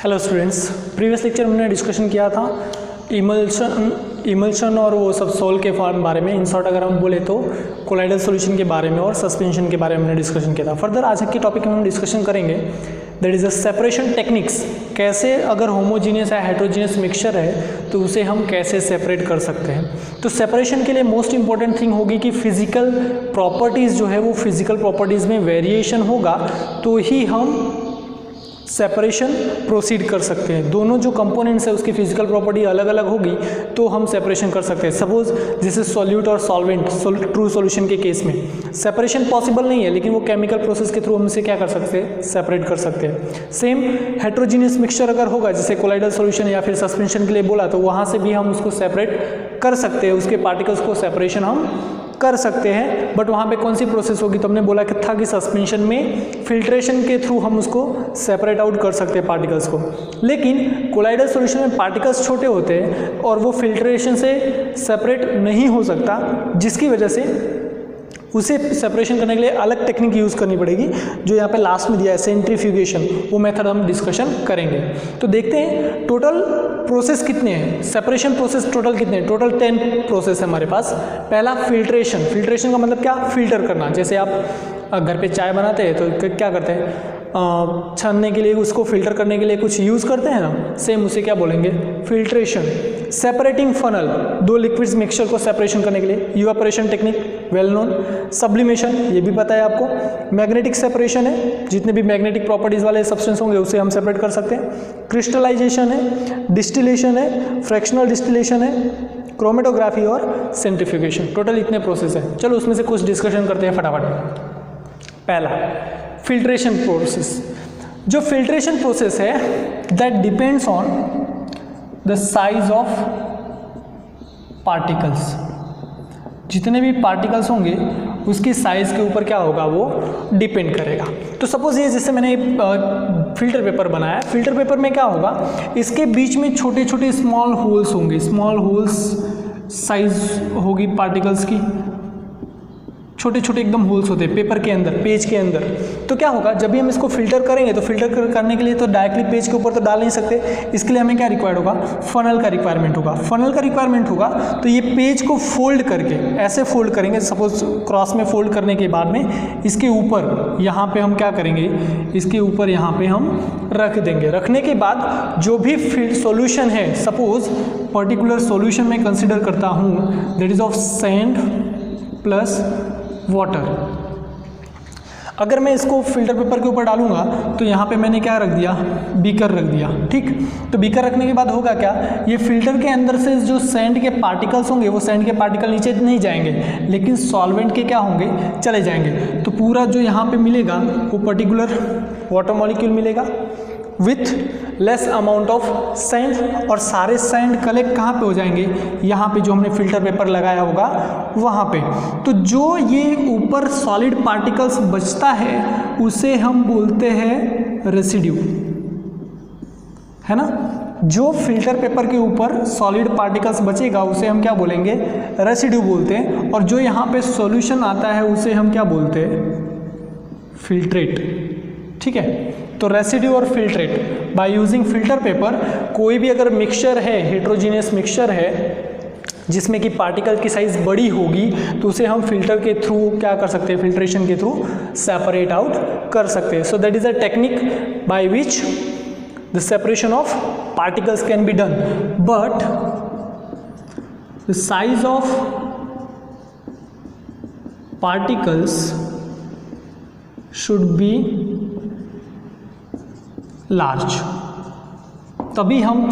Hello students, previous lecture में हमने discussion किया था इमल्शन और वो सब सोल के फॉर्म बारे में। इन शॉर्ट अगर हम बोले तो कोलाइडल सॉल्यूशन के बारे में और सस्पेंशन के बारे में हमने डिस्कशन किया था। फर्दर आज के टॉपिक में हम डिस्कशन करेंगे that is the separation techniques. कैसे अगर होमोजीनियस या हेट्रोजीनियस मिक्सचर है तो उसे हम कैसे सेपरेट कर सकते हैं। तो सेपरेशन के लिए मोस्ट इंपॉर्टेंट थिंग होगी कि फिजिकल प्रॉपर्टीज़ जो है वो फिजिकल प्रॉपर्टीज़ में वेरिएशन होगा तो ही हम सेपरेशन प्रोसीड कर सकते हैं। दोनों जो कंपोनेंट्स है उसकी फिजिकल प्रॉपर्टी अलग अलग होगी तो हम सेपरेशन कर सकते हैं। सपोज जैसे सॉल्यूट और सॉल्वेंट ट्रू सॉल्यूशन के केस में सेपरेशन पॉसिबल नहीं है, लेकिन वो केमिकल प्रोसेस के थ्रू हम इसे क्या कर सकते हैं, सेपरेट कर सकते हैं। सेम हेट्रोजीनियस मिक्सचर अगर होगा जैसे कोलाइडल सॉल्यूशन या फिर सस्पेंशन के लिए बोला तो वहाँ से भी हम उसको सेपरेट कर सकते हैं, उसके पार्टिकल्स को सेपरेशन हम कर सकते हैं। बट वहाँ पे कौन सी प्रोसेस होगी, तो हमने बोला कि था कि सस्पेंशन में फिल्ट्रेशन के थ्रू हम उसको सेपरेट आउट कर सकते हैं पार्टिकल्स को। लेकिन कोलाइडल सॉल्यूशन में पार्टिकल्स छोटे होते हैं और वो फिल्ट्रेशन से सेपरेट नहीं हो सकता, जिसकी वजह से उसे सेपरेशन करने के लिए अलग टेक्निक यूज़ करनी पड़ेगी जो यहाँ पे लास्ट में दिया है सेंट्रीफ्यूगेशन। वो मेथड हम डिस्कशन करेंगे। तो देखते हैं टोटल प्रोसेस कितने हैं, सेपरेशन प्रोसेस टोटल कितने हैं। टोटल 10 प्रोसेस है हमारे पास। पहला फिल्ट्रेशन। फिल्ट्रेशन का मतलब क्या, फिल्टर करना। जैसे आप घर पे चाय बनाते हैं तो क्या करते हैं, छानने के लिए उसको फिल्टर करने के लिए कुछ यूज़ करते हैं ना, सेम उसे क्या बोलेंगे, फिल्ट्रेशन। सेपरेटिंग फनल, दो लिक्विड्स मिक्सचर को सेपरेशन करने के लिए evaporation technique well known. Sublimation, ये भी पता है आपको। मैग्नेटिक सेपरेशन है, जितने भी मैग्नेटिक प्रॉपर्टीज़ वाले सब्सटेंस होंगे उसे हम सेपरेट कर सकते हैं। क्रिस्टलाइजेशन है, डिस्टिलेशन है, फ्रैक्शनल डिस्टिलेशन है, क्रोमेटोग्राफी और सेंट्रीफ्यूगेशन। टोटल इतने प्रोसेस हैं। चलो उसमें से कुछ डिस्कशन करते हैं फटाफट। पहला फिल्ट्रेशन प्रोसेस। जो फिल्ट्रेशन प्रोसेस है that depends on the size of particles. जितने भी पार्टिकल्स होंगे उसकी साइज के ऊपर क्या होगा, वो डिपेंड करेगा। तो सपोज ये जैसे मैंने फिल्टर पेपर बनाया, फिल्टर पेपर में क्या होगा, इसके बीच में छोटे छोटे स्मॉल होल्स होंगे। स्मॉल होल्स साइज होगी पार्टिकल्स की, छोटे छोटे एकदम होल्स होते हैं पेपर के अंदर, पेज के अंदर। तो क्या होगा, जब भी हम इसको फिल्टर करेंगे तो फिल्टर करने के लिए तो डायरेक्टली पेज के ऊपर तो डाल नहीं सकते, इसके लिए हमें क्या रिक्वायर्ड होगा, फनल का रिक्वायरमेंट होगा। फनल का रिक्वायरमेंट होगा तो ये पेज को फोल्ड करके ऐसे फोल्ड करेंगे। सपोज क्रॉस में फोल्ड करने के बाद में इसके ऊपर यहाँ पे हम क्या करेंगे, इसके ऊपर यहाँ पे हम रख देंगे। रखने के बाद जो भी सॉल्यूशन है, सपोज पर्टिकुलर सॉल्यूशन में कंसिडर करता हूँ that is of sand plus water. अगर मैं इसको फिल्टर पेपर के ऊपर डालूंगा तो यहाँ पे मैंने क्या रख दिया, बीकर रख दिया। ठीक, तो बीकर रखने के बाद होगा क्या, ये फिल्टर के अंदर से जो सैंड के पार्टिकल्स होंगे वो सैंड के पार्टिकल नीचे नहीं जाएंगे, लेकिन सॉल्वेंट के क्या होंगे, चले जाएंगे। तो पूरा जो यहाँ पे मिलेगा वो पर्टिकुलर वाटर मॉलिक्यूल मिलेगा with less amount of sand. और सारे सैंड कलेक्ट कहाँ पे हो जाएंगे, यहाँ पे जो हमने फिल्टर पेपर लगाया होगा वहाँ पे। तो जो ये ऊपर सॉलिड पार्टिकल्स बचता है उसे हम बोलते हैं रेसिड्यू, है ना। जो फिल्टर पेपर के ऊपर सॉलिड पार्टिकल्स बचेगा उसे हम क्या बोलेंगे, रेसिड्यू बोलते हैं। और जो यहाँ पे सॉल्यूशन आता है उसे हम क्या बोलते हैं, फिल्ट्रेट। ठीक है, तो रेसिड्यू और filtrate by using filter paper. कोई भी अगर मिक्सचर है, हेट्रोजीनियस मिक्सचर है जिसमें कि पार्टिकल की साइज बड़ी होगी तो उसे हम फिल्टर के थ्रू क्या कर सकते हैं, फिल्ट्रेशन के थ्रू सेपरेट आउट कर सकते हैं। So that is a technique by which the separation of particles can be done, but the size of particles should be large, तभी हम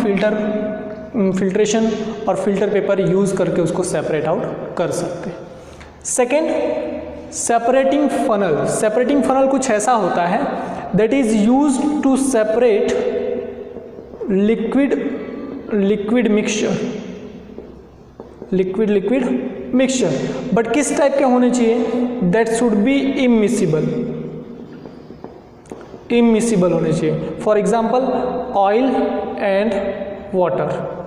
फिल्ट्रेशन और फिल्टर पेपर यूज करके उसको सेपरेट आउट कर सकते हैं। Second, separating funnel. Separating funnel कुछ ऐसा होता है that is used to separate liquid mixture. But किस टाइप के होने चाहिए, दैट शुड बी इमिसिबल होने चाहिए। For example oil and water.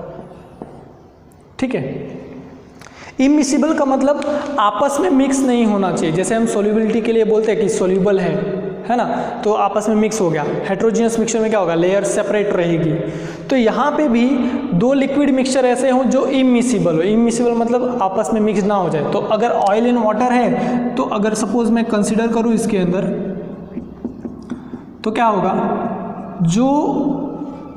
ठीक है, इमिसिबल का मतलब आपस में मिक्स नहीं होना चाहिए। जैसे हम सोल्यूबिलिटी के लिए बोलते हैं कि सोल्यूबल है, है ना, तो आपस में मिक्स हो गया। हेट्रोजीनियस मिक्सचर में क्या होगा, लेयर सेपरेट रहेगी। तो यहाँ पे भी दो लिक्विड मिक्सचर ऐसे हों जो इमिसिबल हो। इमिसिबल मतलब आपस में मिक्स ना हो जाए। तो अगर ऑयल एंड वाटर है, तो अगर सपोज मैं कंसिडर करूँ इसके अंदर, तो क्या होगा, जो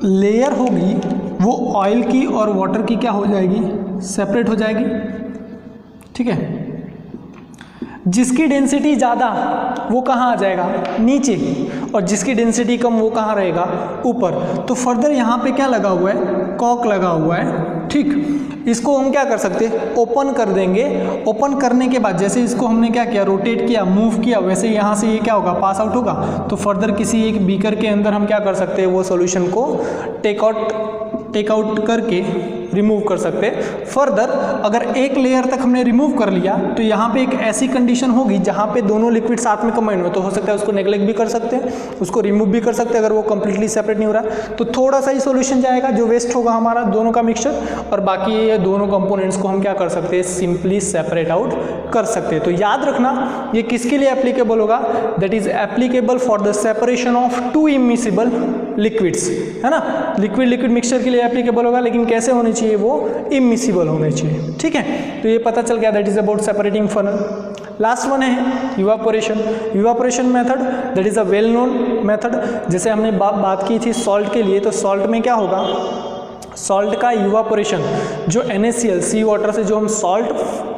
लेयर होगी वो ऑयल की और वाटर की क्या हो जाएगी, सेपरेट हो जाएगी। ठीक है, जिसकी डेंसिटी ज़्यादा वो कहाँ आ जाएगा, नीचे, और जिसकी डेंसिटी कम वो कहाँ रहेगा, ऊपर। तो फर्दर यहाँ पे क्या लगा हुआ है, कॉक लगा हुआ है। ठीक, इसको हम क्या कर सकते हैं, ओपन कर देंगे। ओपन करने के बाद जैसे इसको हमने क्या किया, रोटेट किया, मूव किया, वैसे यहाँ से ये क्या होगा, पास आउट होगा। तो फर्दर किसी एक बीकर के अंदर हम क्या कर सकते हैं, वो सॉल्यूशन को टेक आउट करके रिमूव कर सकते हैं। फर्दर अगर एक लेयर तक हमने रिमूव कर लिया, तो यहाँ पे एक ऐसी कंडीशन होगी जहाँ पे दोनों लिक्विड साथ में कंबाइन हो, तो हो सकता है उसको नेग्लेक्ट भी कर सकते हैं, उसको रिमूव भी कर सकते हैं अगर वो कंप्लीटली सेपरेट नहीं हो रहा। तो थोड़ा सा ही सॉल्यूशन जाएगा, जो वेस्ट होगा हमारा दोनों का मिक्सचर, और बाकी ये दोनों कंपोनेंट्स को हम क्या कर सकते हैं, सिंपली सेपरेट आउट कर सकते हैं। तो याद रखना ये किसके लिए एप्लीकेबल होगा, that is applicable for the separation of to immiscible liquids, है ना। लिक्विड मिक्सचर के लिए एप्लीकेबल होगा, लेकिन कैसे होने चाहिए, वो इमिसिबल होने चाहिए। ठीक है, तो ये पता चल गया, that is about separating funnel. Last one है evaporation. Evaporation method that is a well known method. जैसे हमने बात की थी सॉल्ट के लिए, तो सॉल्ट में क्या होगा, सॉल्ट का इवापोरेशन, जो NaCl सी वाटर से जो हम सॉल्ट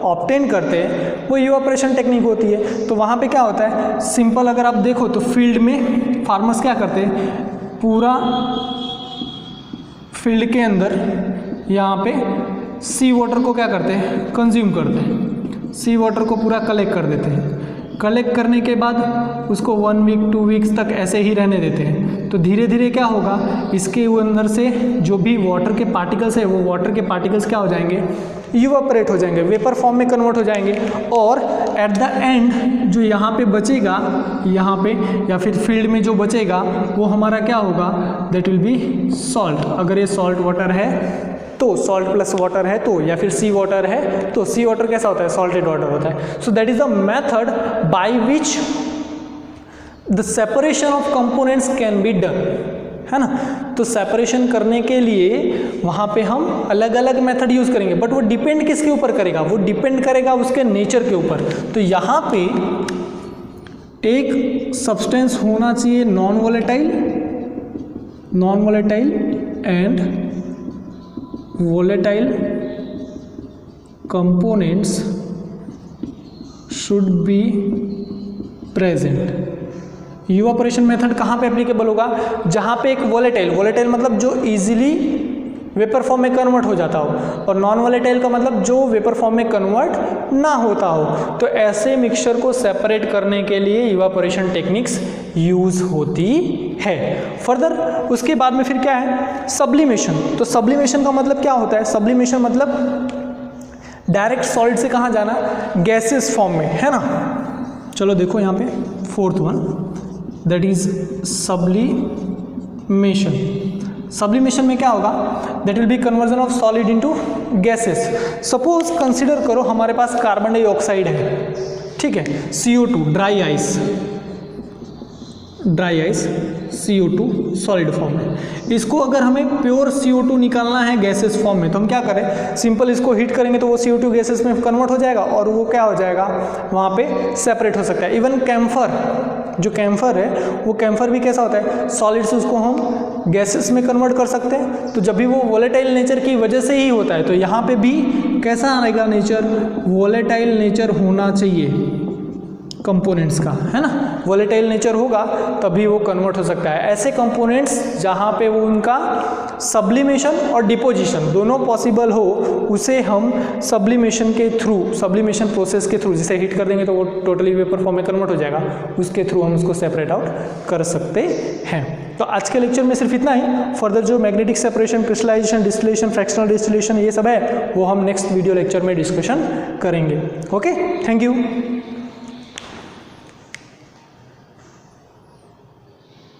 ऑब्टेन करते हैं, वो इवापोरेशन टेक्निक होती है। तो वहाँ पे क्या होता है, सिंपल अगर आप देखो तो फील्ड में फार्मर्स क्या करते हैं, पूरा फील्ड के अंदर यहाँ पे सी वाटर को क्या करते हैं, कंज्यूम करते हैं। सी वाटर को पूरा कलेक्ट कर देते हैं। कलेक्ट करने के बाद उसको 1 वीक 2 वीक्स तक ऐसे ही रहने देते हैं। तो धीरे धीरे क्या होगा, इसके अंदर से जो भी वाटर के पार्टिकल्स है, वो वाटर के पार्टिकल्स क्या हो जाएंगे, इवापोरेट हो जाएंगे, वेपर फॉर्म में कन्वर्ट हो जाएंगे। और एट द एंड जो यहाँ पे बचेगा, यहाँ पे या फिर फील्ड में जो बचेगा, वो हमारा क्या होगा, दैट विल बी सॉल्ट। अगर ये सॉल्ट वाटर है तो, सॉल्ट प्लस वाटर है तो, या फिर सी वाटर है तो, सी वाटर कैसा होता है, सॉल्टेड वाटर होता है। So that is the method by which the separation of components can be done, है ना। तो सेपरेशन करने के लिए वहाँ पे हम अलग अलग मेथड यूज़ करेंगे, बट वो डिपेंड किसके ऊपर करेगा, वो डिपेंड करेगा उसके नेचर के ऊपर। तो यहाँ पे एक सब्सटेंस होना चाहिए non volatile and volatile components should be present। Evaporation method कहाँ पे एप्लीकेबल होगा, जहाँ पे एक वोलेटाइल मतलब जो इजीली वेपर फॉर्म में कन्वर्ट हो जाता हो, और नॉन वोलेटाइल का मतलब जो वेपर फॉर्म में कन्वर्ट ना होता हो। तो ऐसे मिक्सचर को सेपरेट करने के लिए इवापोरेशन टेक्निक्स यूज होती है। फर्दर उसके बाद में फिर क्या है, सब्लिमेशन। तो सब्लिमेशन का मतलब क्या होता है, सब्लिमेशन मतलब डायरेक्ट सॉलिड से कहाँ जाना, गैसेस फॉर्म में, है ना। चलो देखो यहाँ पे fourth one, that is sublimation. Sublimation में क्या होगा, that will be conversion of solid into gases. Suppose consider करो हमारे पास कार्बन डाइऑक्साइड है, ठीक है, CO2 dry ice CO2 solid form में। इसको अगर हमें प्योर CO2 निकालना है गैसेस फॉर्म में, तो हम क्या करें, सिंपल इसको हीट करेंगे तो वो CO2 गैसेस में कन्वर्ट हो जाएगा, और वो क्या हो जाएगा, वहाँ पे सेपरेट हो सकता है। इवन कैम्फर, जो कैम्फर है वो कैम्फर भी कैसा होता है, सॉलिड से उसको हम गैसेस में कन्वर्ट कर सकते हैं। तो जब भी वो वोलेटाइल नेचर की वजह से ही होता है, तो यहाँ पे भी कैसा आएगा नेचर, वोलेटाइल नेचर होना चाहिए कंपोनेंट्स का, है ना। वोलेटाइल नेचर होगा तभी वो कन्वर्ट हो सकता है। ऐसे कंपोनेंट्स जहाँ पे वो उनका सब्लिमेशन और डिपोजिशन दोनों पॉसिबल हो, उसे हम सब्लिमेशन के थ्रू, सब्लिमेशन प्रोसेस के थ्रू, जिसे हीट कर देंगे तो वो टोटली वेपर फॉर्म में कन्वर्ट हो जाएगा, उसके थ्रू हम उसको सेपरेट आउट कर सकते हैं। तो आज के लेक्चर में सिर्फ इतना ही। फर्दर जो magnetic separation, crystallization, distillation, fractional distillation, ये सब है वो हम नेक्स्ट वीडियो लेक्चर में डिस्कशन करेंगे। Okay, thank you.